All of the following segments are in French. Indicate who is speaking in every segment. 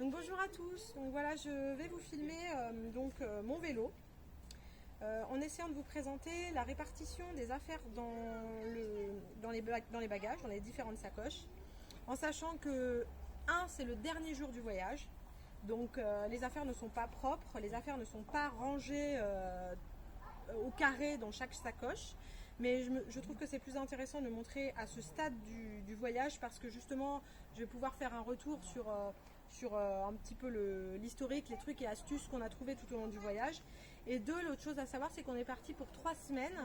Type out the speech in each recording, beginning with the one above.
Speaker 1: Donc bonjour à tous, donc voilà je vais vous filmer mon vélo en essayant de vous présenter la répartition des affaires dans les bagages, dans les différentes sacoches, en sachant que c'est le dernier jour du voyage, donc les affaires ne sont pas propres, les affaires ne sont pas rangées au carré dans chaque sacoche. Mais je trouve que c'est plus intéressant de montrer à ce stade du voyage parce que justement je vais pouvoir faire un retour sur un petit peu l'historique, les trucs et astuces qu'on a trouvés tout au long du voyage. Et l'autre chose à savoir, c'est qu'on est parti pour 3 semaines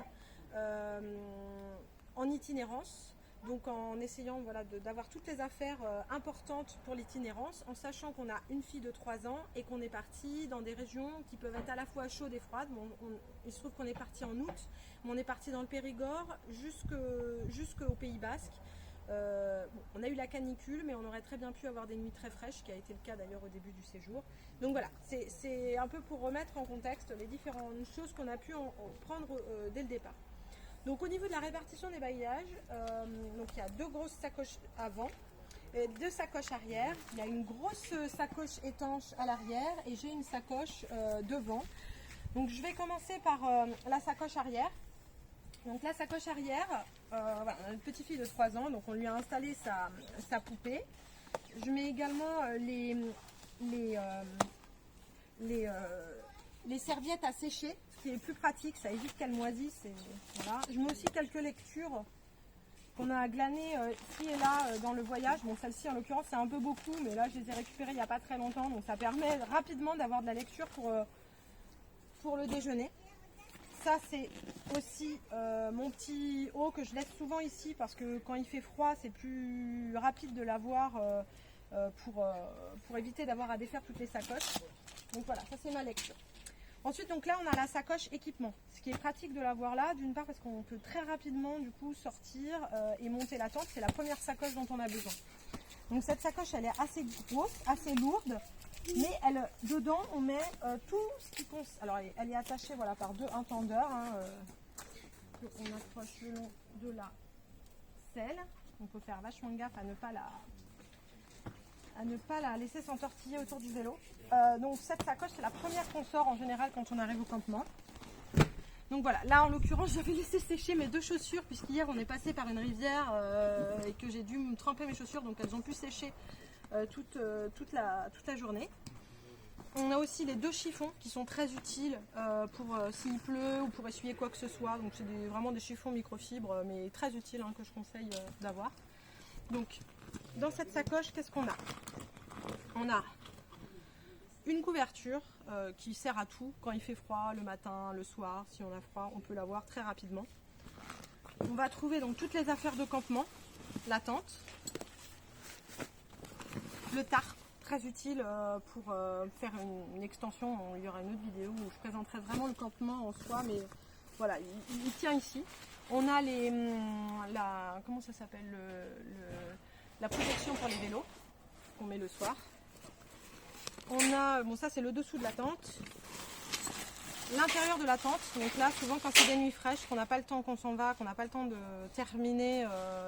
Speaker 1: en itinérance. Donc en essayant d'avoir toutes les affaires importantes pour l'itinérance, en sachant qu'on a une fille de 3 ans et qu'on est parti dans des régions qui peuvent être à la fois chaudes et froides. Il se trouve qu'on est parti en août, mais on est parti dans le Périgord jusqu'au Pays Basque. On a eu la canicule, mais on aurait très bien pu avoir des nuits très fraîches, ce qui a été le cas d'ailleurs au début du séjour. Donc voilà, c'est un peu pour remettre en contexte les différentes choses qu'on a pu prendre dès le départ. Donc au niveau de la répartition des bagages, il y a 2 grosses sacoches avant, 2 sacoches arrière. Il y a une grosse sacoche étanche à l'arrière et j'ai une sacoche devant. Donc je vais commencer par la sacoche arrière. Donc la sacoche arrière, voilà, on a une petite fille de 3 ans, donc on lui a installé sa poupée. Je mets également les serviettes à sécher, ce qui est plus pratique, ça évite qu'elles moisissent. Voilà. Je mets aussi quelques lectures qu'on a glanées ici et là dans le voyage. Bon, celle-ci en l'occurrence c'est un peu beaucoup, mais là je les ai récupérées il n'y a pas très longtemps, donc ça permet rapidement d'avoir de la lecture pour le déjeuner. Ça c'est aussi mon petit haut que je laisse souvent ici parce que quand il fait froid c'est plus rapide de l'avoir pour éviter d'avoir à défaire toutes les sacoches. Donc voilà, ça c'est ma lecture. Ensuite donc là on a la sacoche équipement, ce qui est pratique de l'avoir là, d'une part parce qu'on peut très rapidement du coup sortir et monter la tente. C'est la première sacoche dont on a besoin. Donc cette sacoche elle est assez grosse, assez lourde. Mais dedans, on met tout ce qui concerne. Alors, elle est attachée voilà, par 2 intendeurs. On accroche le long de la selle. On peut faire vachement gaffe à ne pas la laisser s'entortiller autour du vélo. Donc, cette sacoche, c'est la première qu'on sort en général quand on arrive au campement. Donc voilà, là en l'occurrence, j'avais laissé sécher mes 2 chaussures, puisqu'hier on est passé par une rivière et que j'ai dû me tremper mes chaussures, donc elles ont pu sécher toute la journée. On a aussi les 2 chiffons qui sont très utiles pour s'il pleut ou pour essuyer quoi que ce soit. Donc c'est vraiment des chiffons microfibres mais très utiles que je conseille d'avoir. Donc dans cette sacoche, qu'est-ce qu'on a? On a une couverture qui sert à tout. Quand il fait froid, le matin, le soir, si on a froid, on peut l'avoir très rapidement. On va trouver donc toutes les affaires de campement, la tente, le tarp, très utile pour faire une extension. Il y aura une autre vidéo où je présenterai vraiment le campement en soi, mais voilà, il tient ici. On a comment ça s'appelle, la protection pour les vélos qu'on met le soir. On a, ça c'est le dessous de la tente. L'intérieur de la tente, donc là souvent quand c'est des nuits fraîches, qu'on n'a pas le temps, qu'on s'en va, qu'on n'a pas le temps de terminer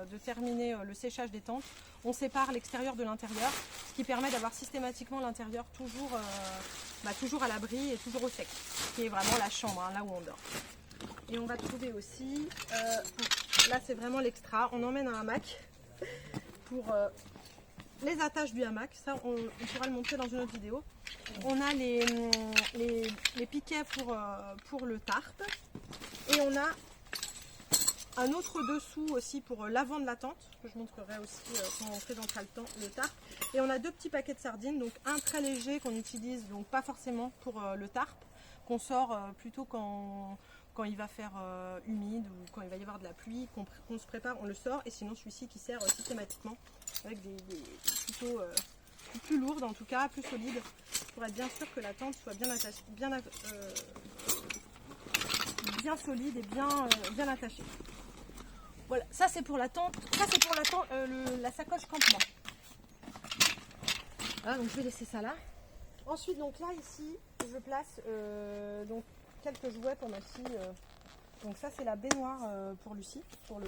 Speaker 1: le séchage des tentes, on sépare l'extérieur de l'intérieur, ce qui permet d'avoir systématiquement l'intérieur toujours à l'abri et toujours au sec, qui est vraiment la chambre, là où on dort. Et on va trouver aussi, là c'est vraiment l'extra, on emmène un hamac pour les attaches du hamac, ça on pourra le montrer dans une autre vidéo. On a les piquets pour le tarp et on a un autre dessous aussi pour l'avant de la tente que je montrerai aussi quand on présentera le tarp. Et on a 2 petits paquets de sardines, donc un très léger qu'on utilise donc pas forcément pour le tarp, qu'on sort plutôt quand il va faire humide ou quand il va y avoir de la pluie, qu'on se prépare, on le sort. Et sinon celui-ci qui sert systématiquement avec des plutôt plus lourdes, en tout cas plus solides, pour être bien sûr que la tente soit bien attachée, bien solide et bien attachée. Voilà, ça c'est pour la tente, ça c'est pour la sacoche campement. Voilà, donc je vais laisser ça là. Ensuite donc là ici je place donc quelques jouets pour ma fille. Donc ça c'est la baignoire pour Lucie, pour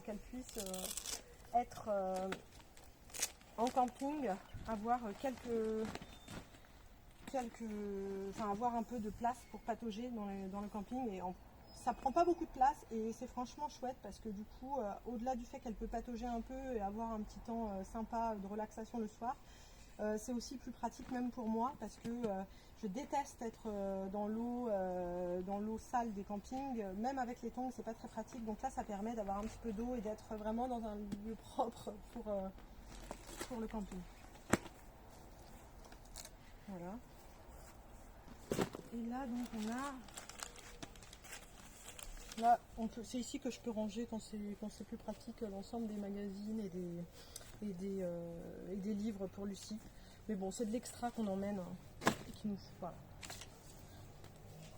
Speaker 1: qu'elle puisse être en camping, avoir avoir un peu de place pour patauger dans le camping. Et ça prend pas beaucoup de place et c'est franchement chouette parce que du coup, au-delà du fait qu'elle peut patauger un peu et avoir un petit temps sympa de relaxation le soir, c'est aussi plus pratique même pour moi parce que je déteste être dans l'eau sale des campings. Même avec les tongs, c'est pas très pratique. Donc là, ça permet d'avoir un petit peu d'eau et d'être vraiment dans un lieu propre pour le camping. Voilà. Et là, donc, on a... Là, c'est ici que je peux ranger quand c'est plus pratique l'ensemble des magazines et des livres pour Lucie. Mais bon, c'est de l'extra qu'on emmène. Voilà.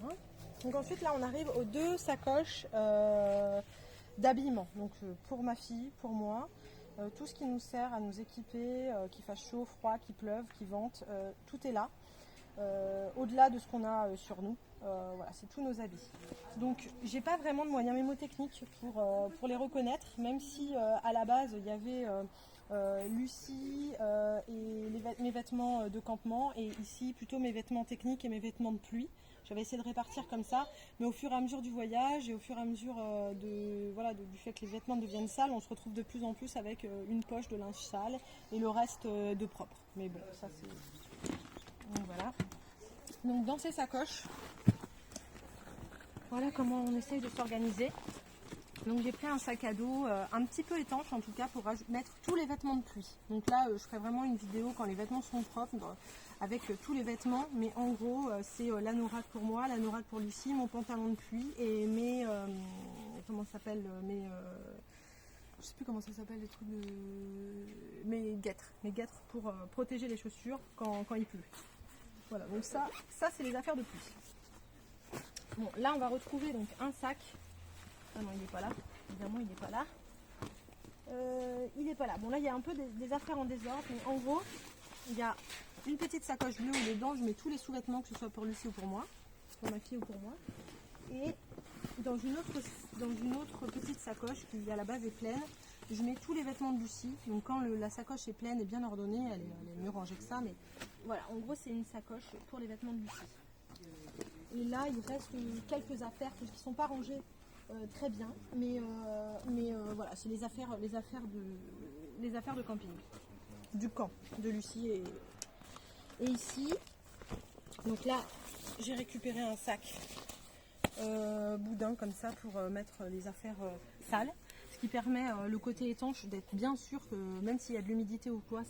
Speaker 1: Hein, donc ensuite, là, on arrive aux 2 sacoches d'habillement. Donc pour ma fille, pour moi, tout ce qui nous sert à nous équiper, qu'il fasse chaud, froid, qu'il pleuve, qu'il vente, tout est là. Au-delà de ce qu'on a sur nous. Voilà, c'est tous nos habits. Donc j'ai pas vraiment de moyens mémotechniques pour les reconnaître, même si à la base il y avait Lucie et mes vêtements de campement et ici plutôt mes vêtements techniques et mes vêtements de pluie. J'avais essayé de répartir comme ça, mais au fur et à mesure du voyage et au fur et à mesure du fait que les vêtements deviennent sales, on se retrouve de plus en plus avec une poche de linge sale et le reste de propre. Mais bon, ça c'est... Donc voilà. Donc dans ces sacoches, voilà comment on essaye de s'organiser. Donc j'ai pris un sac à dos un petit peu étanche en tout cas pour mettre tous les vêtements de pluie. Donc là je ferai vraiment une vidéo quand les vêtements sont propres avec tous les vêtements. Mais en gros c'est l'anorak pour moi, l'anorak pour Lucie, mon pantalon de pluie et mes... comment ça s'appelle je sais plus comment ça s'appelle les trucs de... Mes guêtres pour protéger les chaussures quand il pleut. Voilà, donc ça c'est les affaires de pluie. Bon, là on va retrouver donc un sac. Ah non, il n'est pas là. Évidemment, il n'est pas là. Il n'est pas là. Bon, là il y a un peu des affaires en désordre, mais en gros, il y a une petite sacoche bleue où dedans je mets tous les sous-vêtements, que ce soit pour Lucie ou pour moi, pour ma fille ou pour moi. Et dans une autre petite sacoche qui à la base est pleine, je mets tous les vêtements de Lucie. Donc quand la sacoche est pleine et bien ordonnée, elle est mieux rangée que ça, mais voilà, en gros c'est une sacoche pour les vêtements de Lucie. Et là il reste quelques affaires qui ne sont pas rangées très bien, mais voilà, c'est les affaires de camping, du camp de Lucie et ici. Donc là j'ai récupéré un sac boudin comme ça pour mettre les affaires sales. Ce qui permet le côté étanche d'être bien sûr que même s'il y a de l'humidité ou quoi,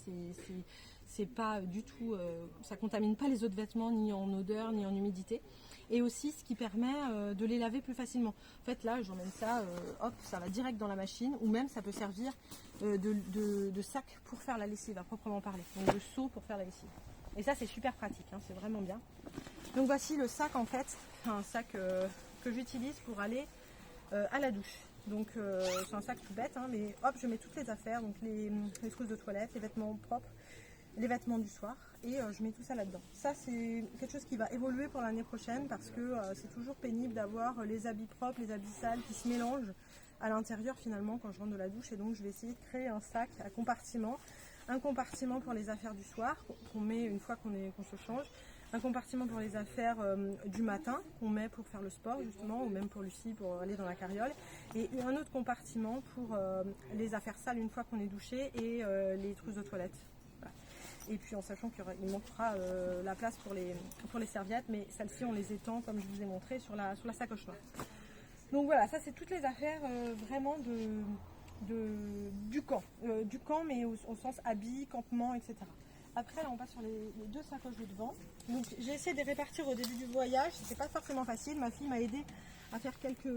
Speaker 1: c'est pas du tout, ça contamine pas les autres vêtements ni en odeur ni en humidité. Et aussi ce qui permet de les laver plus facilement. En fait là j'emmène ça, hop, ça va direct dans la machine ou même ça peut servir de sac pour faire la lessive à proprement parler. Donc de seau pour faire la lessive. Et ça c'est super pratique, hein, c'est vraiment bien. Donc voici le sac en fait, un sac que j'utilise pour aller à la douche. Donc c'est un sac tout bête, hein, mais hop, je mets toutes les affaires, donc les trousses de toilette, les vêtements propres, les vêtements du soir, et je mets tout ça là-dedans. Ça c'est quelque chose qui va évoluer pour l'année prochaine parce que c'est toujours pénible d'avoir les habits propres, les habits sales qui se mélangent à l'intérieur finalement quand je rentre de la douche. Et donc je vais essayer de créer un sac à compartiment, un compartiment pour les affaires du soir qu'on met une fois qu'on se change, un compartiment pour les affaires du matin qu'on met pour faire le sport justement, ou même pour Lucie pour aller dans la carriole, et un autre compartiment pour les affaires sales une fois qu'on est douché et les trousses de toilette. Voilà. Et puis en sachant qu'il manquera la place pour les serviettes, mais celles-ci on les étend comme je vous ai montré sur la sacoche noire. Donc voilà, ça c'est toutes les affaires vraiment du camp, mais au sens habits, campement, etc. Après là on passe sur les 2 sacoches de devant. Donc j'ai essayé de les répartir au début du voyage, c'était pas forcément facile. Ma fille m'a aidé à faire quelques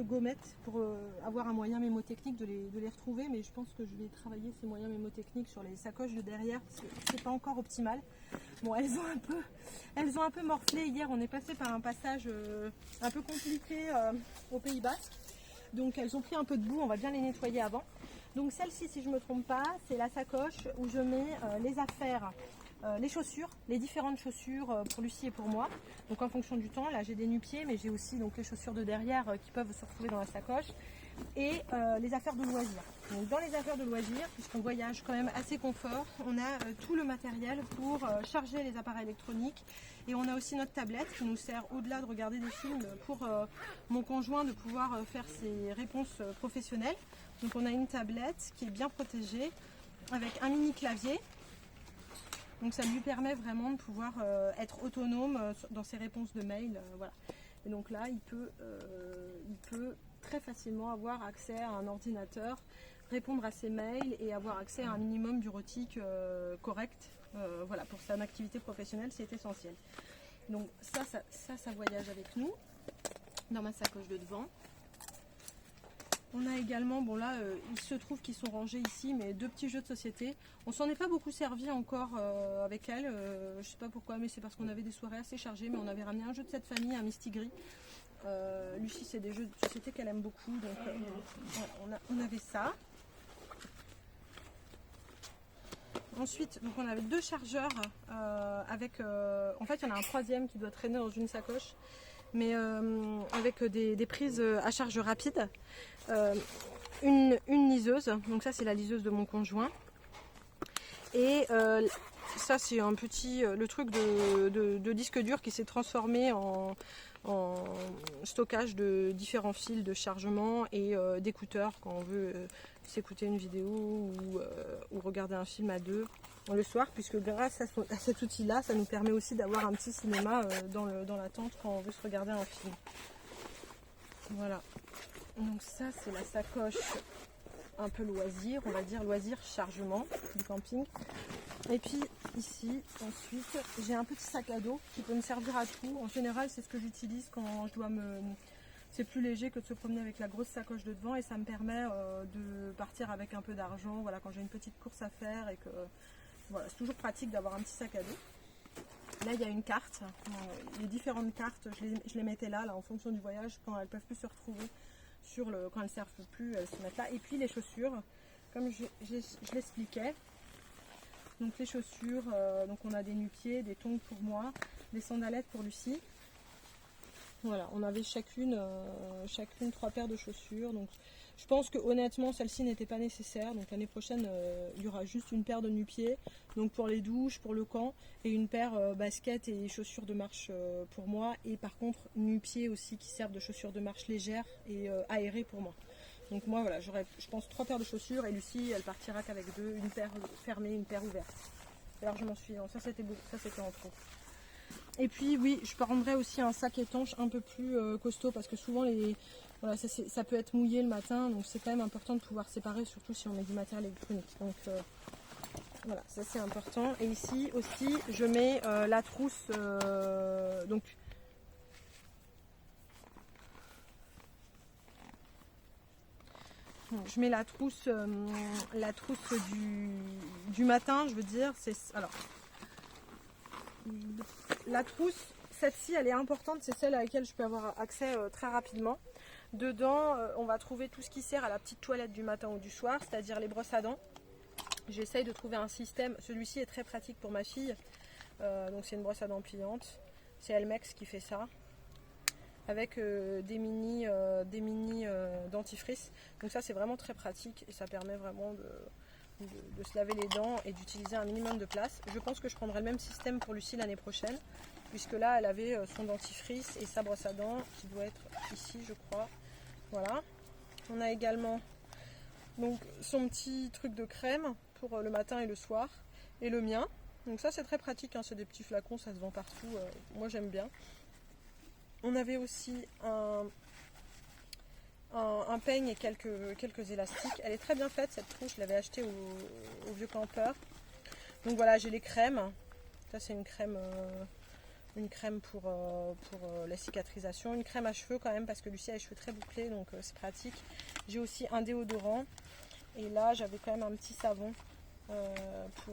Speaker 1: gommettes pour avoir un moyen mémotechnique de les retrouver, mais je pense que je vais travailler ces moyens mémotechniques sur les sacoches de derrière parce que c'est pas encore optimal. Bon, elles ont un peu morflé hier, on est passé par un passage un peu compliqué au Pays Basque, donc elles ont pris un peu de boue, on va bien les nettoyer avant. Donc celle-ci, si je ne me trompe pas, c'est la sacoche où je mets les affaires, les chaussures, les différentes chaussures pour Lucie et pour moi. Donc en fonction du temps, là j'ai des nu-pieds, mais j'ai aussi donc les chaussures de derrière qui peuvent se retrouver dans la sacoche. et les affaires de loisirs. Donc dans les affaires de loisirs, puisqu'on voyage quand même assez confort, on a tout le matériel pour charger les appareils électroniques, et on a aussi notre tablette qui nous sert, au-delà de regarder des films, pour mon conjoint de pouvoir faire ses réponses professionnelles. Donc on a une tablette qui est bien protégée avec un mini clavier. Donc ça lui permet vraiment de pouvoir être autonome dans ses réponses de mail. Voilà. Et donc là, il peut très facilement avoir accès à un ordinateur, répondre à ses mails et avoir accès à un minimum bureautique correct. Voilà, pour son activité professionnelle, c'est essentiel. Donc ça voyage avec nous dans ma sacoche de devant. On a également, bon là, il se trouve qu'ils sont rangés ici, mais 2 petits jeux de société. On s'en est pas beaucoup servi encore avec elle. Je sais pas pourquoi, mais c'est parce qu'on avait des soirées assez chargées. Mais on avait ramené un jeu de cette famille, un Mistigris. Lucie, c'est des jeux de société qu'elle aime beaucoup. Donc voilà, on avait ça. Ensuite, donc on avait 2 chargeurs avec... en fait, il y en a un 3e qui doit traîner dans une sacoche. Mais avec des prises à charge rapide. Une liseuse, donc ça c'est la liseuse de mon conjoint, et ça c'est un petit, le truc de disque dur qui s'est transformé en stockage de différents fils de chargement et d'écouteurs quand on veut s'écouter une vidéo ou regarder un film à 2 le soir, puisque grâce à cet outil là, ça nous permet aussi d'avoir un petit cinéma dans la tente quand on veut se regarder un film. Voilà. Donc ça c'est la sacoche un peu loisir, on va dire loisir chargement du camping. Et puis ici ensuite j'ai un petit sac à dos qui peut me servir à tout. En général c'est ce que j'utilise quand je dois c'est plus léger que de se promener avec la grosse sacoche de devant, et ça me permet de partir avec un peu d'argent, voilà, quand j'ai une petite course à faire, et que voilà, c'est toujours pratique d'avoir un petit sac à dos. Là il y a une carte, les différentes cartes je les mettais là en fonction du voyage, quand elles peuvent plus se retrouver. Quand elles ne servent plus, elles se mettent là. Et puis les chaussures, comme je l'expliquais. Donc les chaussures, donc on a des nu-pieds, des tongs pour moi, des sandalettes pour Lucie. Voilà, on avait chacune 3 paires de chaussures. Donc je pense que honnêtement celle-ci n'était pas nécessaire. Donc l'année prochaine il y aura juste une paire de nu-pieds, donc pour les douches, pour le camp, et une paire baskets et chaussures de marche pour moi. Et par contre nu-pieds aussi qui servent de chaussures de marche légères et aérées pour moi. Donc moi voilà, j'aurai je pense 3 paires de chaussures, et Lucie elle partira qu'avec 2, une paire fermée, une paire ouverte. C'est largement suffisant. Ça c'était beau, ça c'était en trop. Et puis oui, je prendrai aussi un sac étanche un peu plus costaud, parce que souvent voilà, ça peut être mouillé le matin, donc c'est quand même important de pouvoir séparer, surtout si on met du matériel électronique. Donc voilà, ça c'est important. Et ici aussi je mets la trousse, donc je mets la trousse du matin, je veux dire. Alors la trousse, celle-ci elle est importante, c'est celle à laquelle je peux avoir accès très rapidement. Dedans on va trouver tout ce qui sert à la petite toilette du matin ou du soir, c'est-à-dire les brosses à dents. J'essaye de trouver un système, celui-ci est très pratique pour ma fille, donc c'est une brosse à dents pliante, c'est Elmex qui fait ça, avec des mini dentifrice. Donc ça c'est vraiment très pratique, et ça permet vraiment de se laver les dents et d'utiliser un minimum de place. Je pense que je prendrai le même système pour Lucie l'année prochaine, puisque là elle avait son dentifrice et sa brosse à dents qui doit être ici je crois. Voilà. On a également donc son petit truc de crème pour le matin et le soir, et le mien. Donc ça c'est très pratique, hein, c'est des petits flacons, ça se vend partout, moi j'aime bien. On avait aussi un peigne et quelques élastiques. Elle est très bien faite cette trousse, je l'avais achetée au Vieux Campeur. Donc voilà, j'ai les crèmes. Ça c'est une crème pour la cicatrisation. Une crème à cheveux quand même, parce que Lucie a les cheveux très bouclés, donc c'est pratique. J'ai aussi un déodorant. Et là j'avais quand même un petit savon.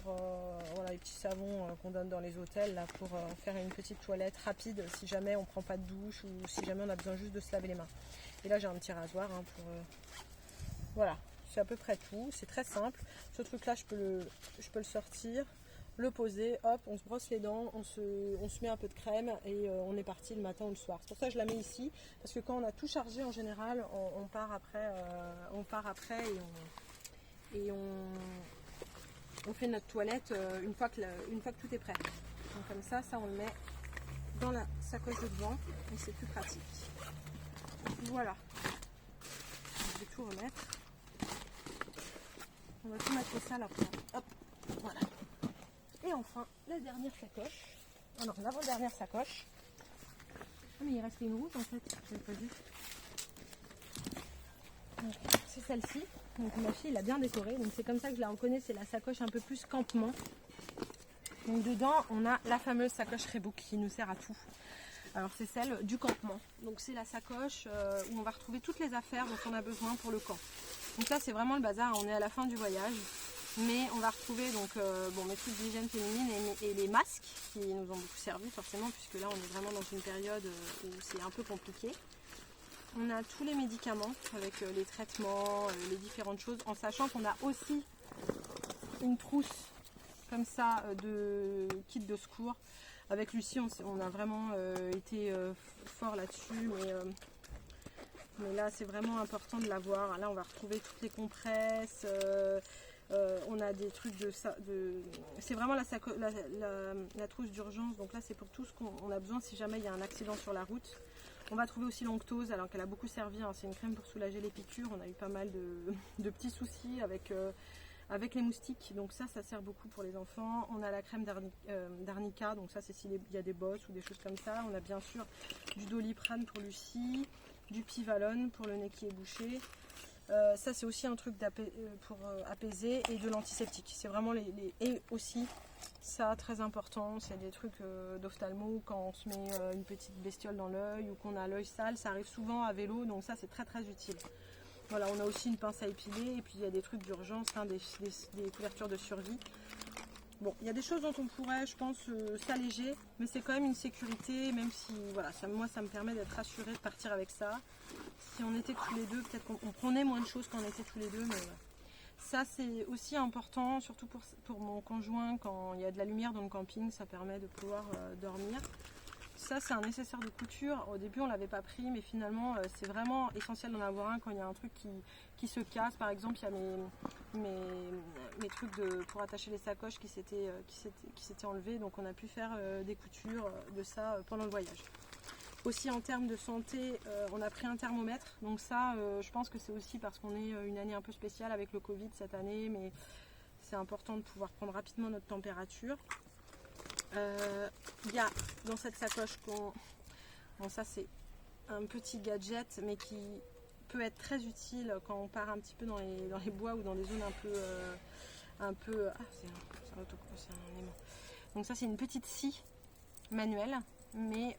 Speaker 1: Voilà, les petits savons qu'on donne dans les hôtels là, pour faire une petite toilette rapide si jamais on prend pas de douche, ou si jamais on a besoin juste de se laver les mains. Et là j'ai un petit rasoir hein, voilà, c'est à peu près tout, c'est très simple. Ce truc là je peux le sortir, le poser, hop, on se brosse les dents, on se met un peu de crème et on est parti le matin ou le soir. C'est pour ça que je la mets ici, parce que quand on a tout chargé en général, on part après, et on fait notre toilette une fois que tout est prêt. Donc comme ça on le met dans la sacoche de devant et c'est plus pratique. Voilà. Je vais tout remettre. On va tout mettre au sale après. Hop, voilà. Et enfin, la dernière sacoche. Alors, l'avant-dernière sacoche. Ah, mais il restait une rouge en fait, je l'ai pas vu. C'est celle-ci. Donc ma fille l'a bien décorée. Donc c'est comme ça que je la reconnais, c'est la sacoche un peu plus campement. Donc dedans, on a la fameuse sacoche Reebok qui nous sert à tout. Alors c'est celle du campement. Donc c'est la sacoche où on va retrouver toutes les affaires dont on a besoin pour le camp. Donc là c'est vraiment le bazar, on est à la fin du voyage. Mais on va retrouver donc mes trucs d'hygiène féminine et les masques qui nous ont beaucoup servi forcément, puisque là on est vraiment dans une période où c'est un peu compliqué. On a tous les médicaments avec les traitements, les différentes choses, en sachant qu'on a aussi une trousse comme ça de kit de secours. Avec Lucie on a vraiment été fort là-dessus, mais là c'est vraiment important de l'avoir. Là on va retrouver toutes les compresses. On a des trucs c'est vraiment la trousse d'urgence, donc là c'est pour tout ce qu'on a besoin si jamais il y a un accident sur la route. On va trouver aussi l'onctose, alors qu'elle a beaucoup servi, hein. C'est une crème pour soulager les piqûres. On a eu pas mal de petits soucis avec les moustiques, donc ça sert beaucoup pour les enfants. On a la crème d'arnica, donc ça c'est s'il y a des bosses ou des choses comme ça. On a bien sûr du Doliprane pour Lucie, du Pivalone pour le nez qui est bouché. Ça c'est aussi un truc pour apaiser, et de l'antiseptique. C'est vraiment et aussi ça très important, c'est des trucs d'ophtalmo quand on se met une petite bestiole dans l'œil ou qu'on a l'œil sale. Ça arrive souvent à vélo, donc ça c'est très très utile. Voilà, on a aussi une pince à épiler, et puis il y a des trucs d'urgence, hein, des couvertures de survie. Bon, il y a des choses dont on pourrait, je pense, s'alléger, mais c'est quand même une sécurité, même si, voilà, moi ça me permet d'être rassurée de partir avec ça. Si on était tous les deux, peut-être qu'on prenait moins de choses quand on était tous les deux, mais voilà. Ça c'est aussi important, surtout pour mon conjoint, quand il y a de la lumière dans le camping, ça permet de pouvoir dormir. Ça c'est un nécessaire de couture. Au début on l'avait pas pris, mais finalement c'est vraiment essentiel d'en avoir un quand il y a un truc qui se casse. Par exemple, il y a mes trucs pour attacher les sacoches qui s'étaient enlevés, donc on a pu faire des coutures de ça pendant le voyage. Aussi en termes de santé, on a pris un thermomètre, donc ça je pense que c'est aussi parce qu'on est une année un peu spéciale avec le Covid cette année, mais c'est important de pouvoir prendre rapidement notre température. Il y a dans cette sacoche bon, ça c'est un petit gadget, mais qui peut être très utile quand on part un petit peu dans les bois ou dans des zones un peu c'est un aimant. Donc ça c'est une petite scie manuelle, mais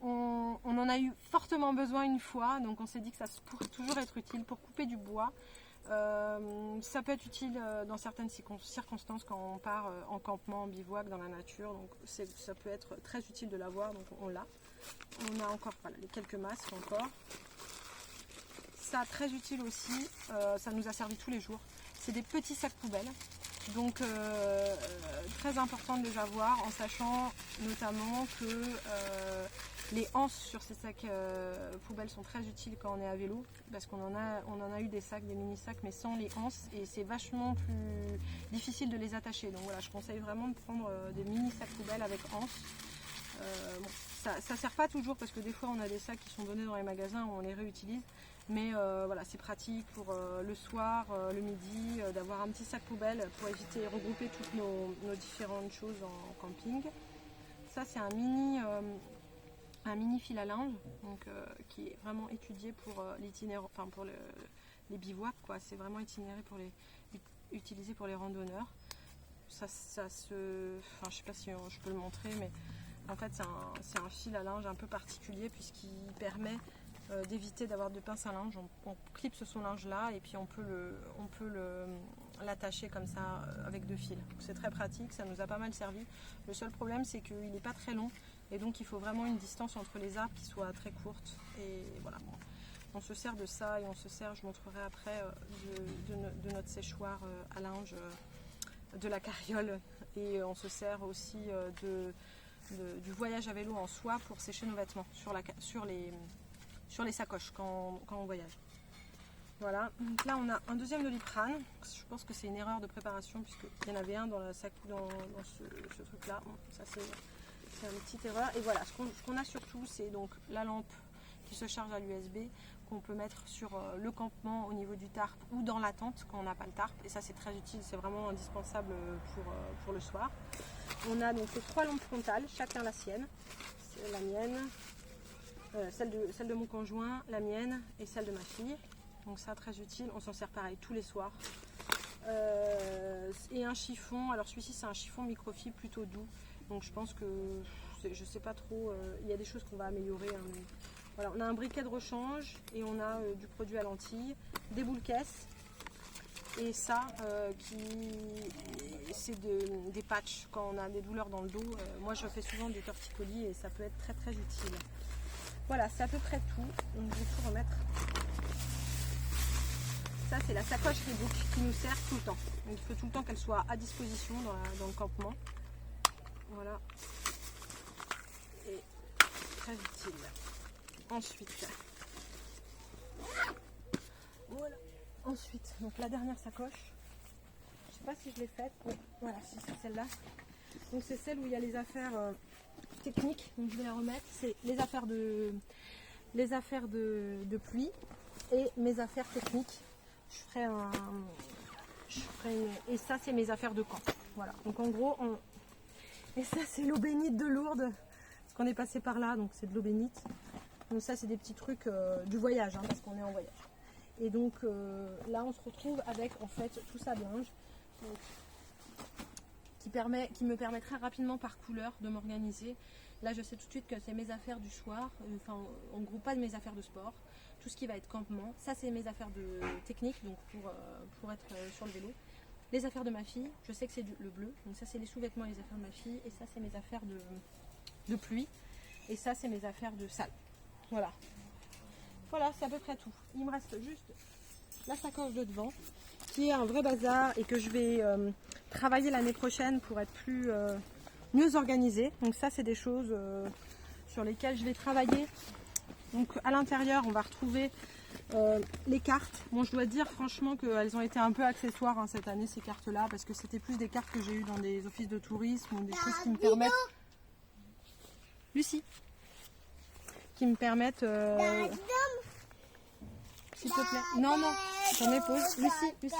Speaker 1: on en a eu fortement besoin une fois, donc on s'est dit que ça pourrait toujours être utile pour couper du bois. Ça peut être utile dans certaines circonstances quand on part en campement, en bivouac, dans la nature, donc ça peut être très utile de l'avoir, donc on l'a. On a encore les quelques masques encore. Ça très utile aussi, ça nous a servi tous les jours. C'est des petits sacs poubelles, donc très important de les avoir, en sachant notamment que les anses sur ces sacs poubelles sont très utiles quand on est à vélo, parce qu'on en a eu des sacs, des mini sacs, mais sans les anses, et c'est vachement plus difficile de les attacher. Donc voilà, je conseille vraiment de prendre des mini sacs poubelles avec anses. Bon, ça sert pas toujours, parce que des fois on a des sacs qui sont donnés dans les magasins où on les réutilise, mais voilà, c'est pratique pour le soir, le midi, d'avoir un petit sac poubelle pour éviter de regrouper toutes nos différentes choses en camping. Ça c'est un mini fil à linge, donc, qui est vraiment étudié pour l'itinéraire, enfin pour les bivouacs, quoi. C'est vraiment utilisé pour les randonneurs. Je sais pas si je peux le montrer, mais en fait c'est un fil à linge un peu particulier, puisqu'il permet d'éviter d'avoir de pince à linge. On clipse son linge là, et puis on peut l'attacher comme ça avec 2 fils. C'est très pratique, ça nous a pas mal servi. Le seul problème c'est qu'il n'est pas très long, et donc il faut vraiment une distance entre les arbres qui soit très courte. Et voilà, bon. On se sert de ça, et on se sert, je montrerai après, de notre séchoir à linge de la carriole et on se sert aussi du voyage à vélo en soie pour sécher nos vêtements sur les sacoches quand on voyage. Voilà, donc là on a un deuxième Doliprane. Je pense que c'est une erreur de préparation puisqu'il y en avait un dans ce truc là. Ça c'est une petite erreur. Et voilà, ce qu'on a surtout, c'est donc la lampe qui se charge à l'USB qu'on peut mettre sur le campement au niveau du tarp ou dans la tente quand on n'a pas le tarp. Et ça c'est très utile, c'est vraiment indispensable pour le soir. On a donc les 3 lampes frontales, chacun la sienne. C'est la mienne, celle de mon conjoint, la mienne et celle de ma fille. Donc ça très utile, on s'en sert pareil tous les soirs. Et un chiffon, alors celui-ci c'est un chiffon microfibre plutôt doux. Donc je pense que, je sais pas trop, il y a des choses qu'on va améliorer. Hein, mais voilà, on a un briquet de rechange et on a du produit à lentilles, des boules caisses. Et ça, c'est des patchs quand on a des douleurs dans le dos. Moi je fais souvent des torticolis et ça peut être très très utile. Voilà, c'est à peu près tout. Donc je vais tout remettre. Ça c'est la sacoche Reebok qui nous sert tout le temps. Donc il faut tout le temps qu'elle soit à disposition dans le campement. Voilà. Et très utile. Ensuite. Voilà. Ensuite, donc la dernière sacoche. Je sais pas si je l'ai faite. Oui, voilà, c'est celle-là. Donc c'est celle où il y a les affaires techniques. Donc je vais la remettre. C'est les affaires de pluie et mes affaires techniques. Et ça c'est mes affaires de camp. Voilà. Donc en gros, et ça c'est l'eau bénite de Lourdes. Parce qu'on est passé par là, donc c'est de l'eau bénite. Donc ça c'est des petits trucs du voyage, hein, parce qu'on est en voyage. Et donc là on se retrouve avec en fait tout ça de linge. Donc, qui me permet très rapidement par couleur de m'organiser. Là je sais tout de suite que c'est mes affaires du soir, enfin en gros pas de mes affaires de sport, tout ce qui va être campement. Ça c'est mes affaires de technique, donc pour être sur le vélo. Les affaires de ma fille, je sais que c'est le bleu, donc ça c'est les sous-vêtements et les affaires de ma fille, et ça c'est mes affaires de pluie, et ça c'est mes affaires de salle. Voilà. Voilà, c'est à peu près tout. Il me reste juste la sacoche de devant, qui est un vrai bazar et que je vais travailler l'année prochaine pour être mieux organisée. Donc ça c'est des choses sur lesquelles je vais travailler. Donc à l'intérieur on va retrouver les cartes. Bon je dois dire franchement qu'elles ont été un peu accessoires hein, cette année ces cartes là, parce que c'était plus des cartes que j'ai eues dans des offices de tourisme ou des choses qui me permettent... Lucie, qui me permettent... S'il te plaît. Non, non, j'en ai pause. Lucie.